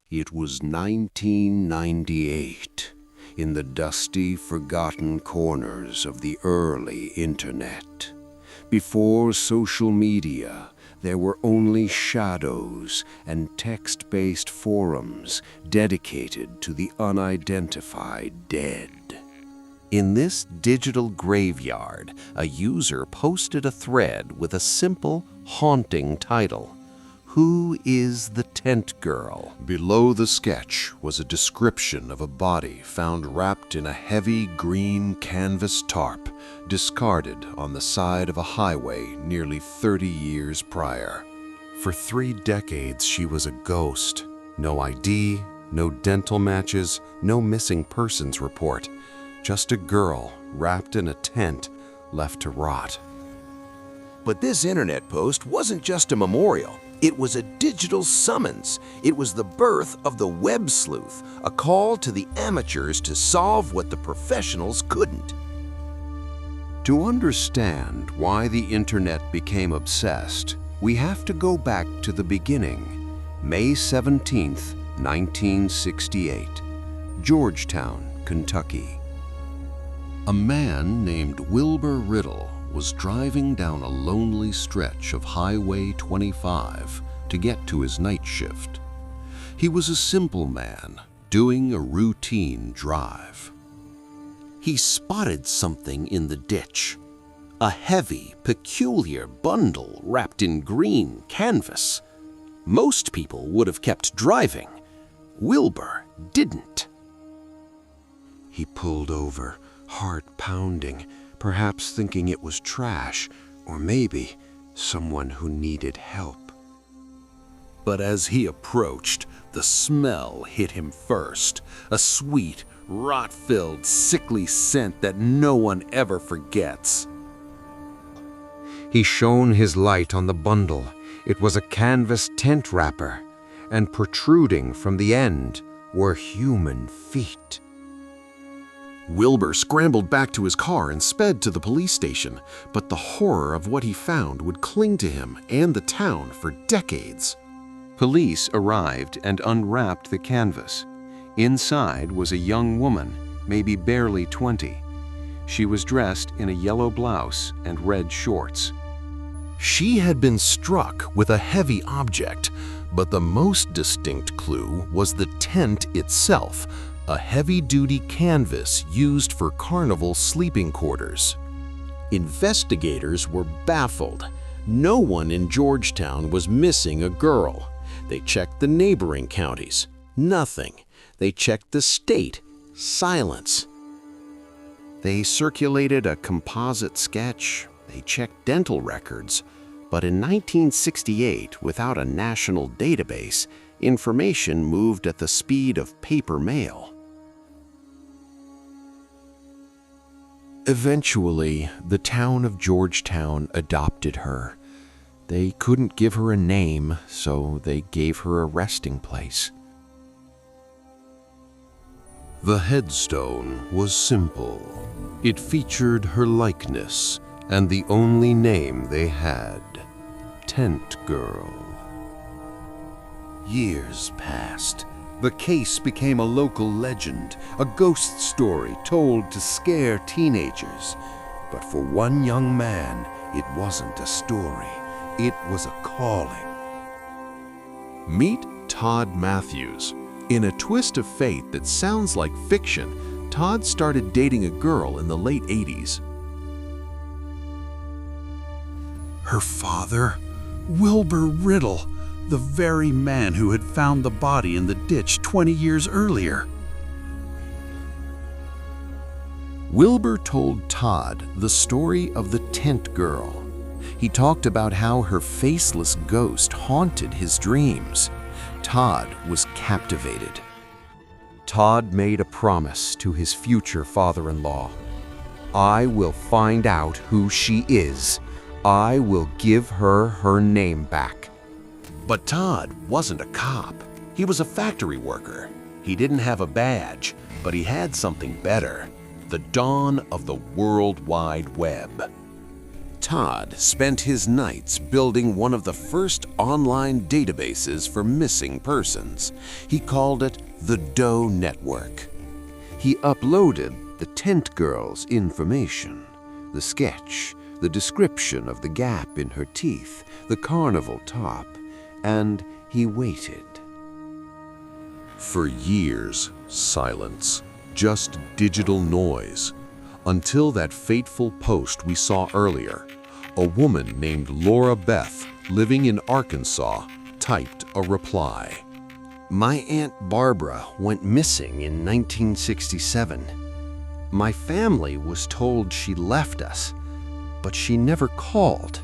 It was 1998, in the dusty, forgotten corners of the early internet. Before social media, there were only shadows and text-based forums dedicated to the unidentified dead. In this digital graveyard, a user posted a thread with a simple, haunting title: "Who is the Tent Girl?" Below the sketch was a description of a body found wrapped in a heavy green canvas tarp, discarded on the side of a highway nearly 30 years prior. For 3 decades, she was a ghost. No ID, no dental matches, no missing persons report. Just a girl wrapped in a tent, left to rot. But this internet post wasn't just a memorial. It was a digital summons. It was the birth of the web sleuth, a call to the amateurs to solve what the professionals couldn't. To understand why the internet became obsessed, we have to go back to the beginning. May 17th, 1968, Georgetown, Kentucky. A man named Wilbur Riddle was driving down a lonely stretch of Highway 25 to get to his night shift. He was a simple man doing a routine drive. He spotted something in the ditch, a heavy, peculiar bundle wrapped in green canvas. Most people would have kept driving. Wilbur didn't. He pulled over, heart pounding, perhaps thinking it was trash, or maybe someone who needed help. But as he approached, the smell hit him first, a sweet, rot-filled, sickly scent that no one ever forgets. He shone his light on the bundle. It was a canvas tent wrapper, and protruding from the end were human feet. Wilbur scrambled back to his car and sped to the police station, but the horror of what he found would cling to him and the town for decades. Police arrived and unwrapped the canvas. Inside was a young woman, maybe barely 20. She was dressed in a yellow blouse and red shorts. She had been struck with a heavy object, but the most distinct clue was the tent itself, a heavy-duty canvas used for carnival sleeping quarters. Investigators were baffled. No one in Georgetown was missing a girl. They checked the neighboring counties. Nothing. They checked the state. Silence. They circulated a composite sketch. They checked dental records. But in 1968, without a national database, information moved at the speed of paper mail. Eventually, the town of Georgetown adopted her. They couldn't give her a name, so they gave her a resting place. The headstone was simple. It featured her likeness and the only name they had, Tent Girl. Years passed. The case became a local legend, a ghost story told to scare teenagers. But for one young man, it wasn't a story. It was a calling. Meet Todd Matthews. In a twist of fate that sounds like fiction, Todd started dating a girl in the late 80s. Her father? Wilbur Riddle, the very man who had found the body in the ditch 20 years earlier. Wilbur told Todd the story of the Tent Girl. He talked about how her faceless ghost haunted his dreams. Todd was captivated. Todd made a promise to his future father-in-law. "I will find out who she is. I will give her her name back." But Todd wasn't a cop. He was a factory worker. He didn't have a badge, but he had something better: the dawn of the World Wide Web. Todd spent his nights building one of the first online databases for missing persons. He called it the Doe Network. He uploaded the tent girl's information, the sketch, the description of the gap in her teeth, the carnival top, and he waited. For years, silence, just digital noise, until that fateful post we saw earlier. A woman named Laura Beth, living in Arkansas, typed a reply. My Aunt Barbara went missing in 1967. My family was told she left us, but she never called,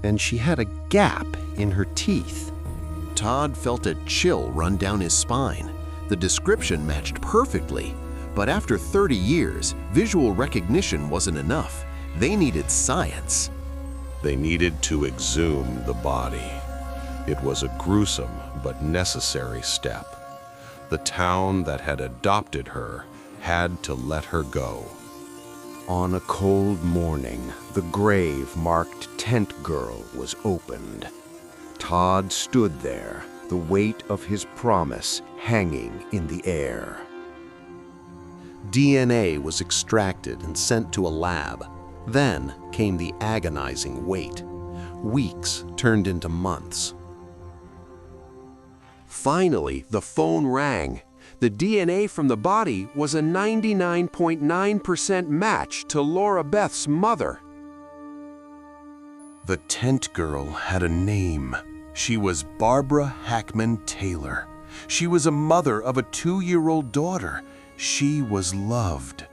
and she had a gap in her teeth. Todd felt a chill run down his spine. The description matched perfectly, but after 30 years, visual recognition wasn't enough. They needed science. They needed to exhume the body. It was a gruesome but necessary step. The town that had adopted her had to let her go. On a cold morning, the grave marked tent girl was opened. Todd stood there, the weight of his promise hanging in the air. DNA was extracted and sent to a lab. Then came the agonizing wait. Weeks turned into months. Finally, the phone rang. The DNA from the body was a 99.9% match to Laura Beth's mother. The tent girl had a name. She was Barbara Hackman Taylor. She was a mother of a 2-year-old daughter. She was loved.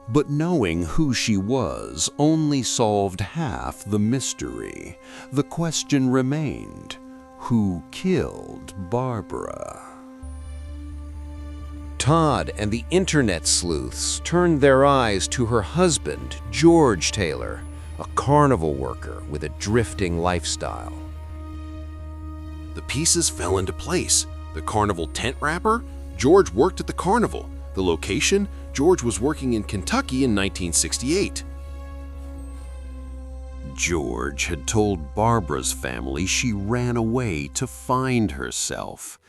But knowing who she was only solved half the mystery. The question remained, who killed Barbara? Todd and the internet sleuths turned their eyes to her husband, George Taylor, a carnival worker with a drifting lifestyle. The pieces fell into place. The carnival tent wrapper? George worked at the carnival. The location? George was working in Kentucky in 1968. George had told Barbara's family she ran away to find herself,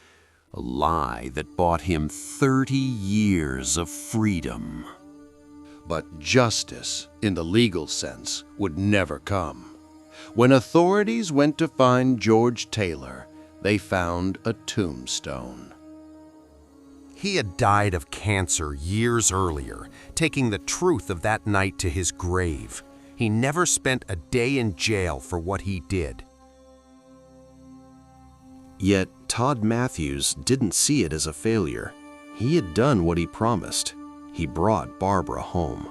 a lie that bought him 30 years of freedom. But justice, in the legal sense, would never come. When authorities went to find George Taylor, they found a tombstone. He had died of cancer years earlier, taking the truth of that night to his grave. He never spent a day in jail for what he did. Yet Todd Matthews didn't see it as a failure. He had done what he promised. He brought Barbara home.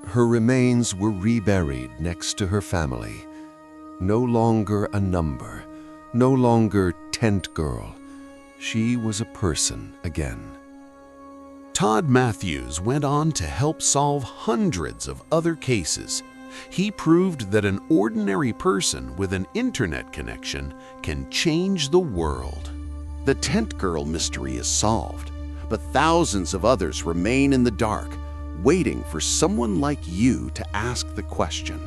Her remains were reburied next to her family. No longer a number, no longer tent girl. She was a person again. Todd Matthews went on to help solve hundreds of other cases. He proved that an ordinary person with an internet connection can change the world. The tent girl mystery is solved, but thousands of others remain in the dark, waiting for someone like you to ask the question.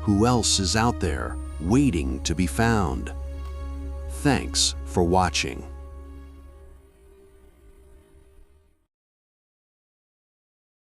Who else is out there waiting to be found? Thanks for watching.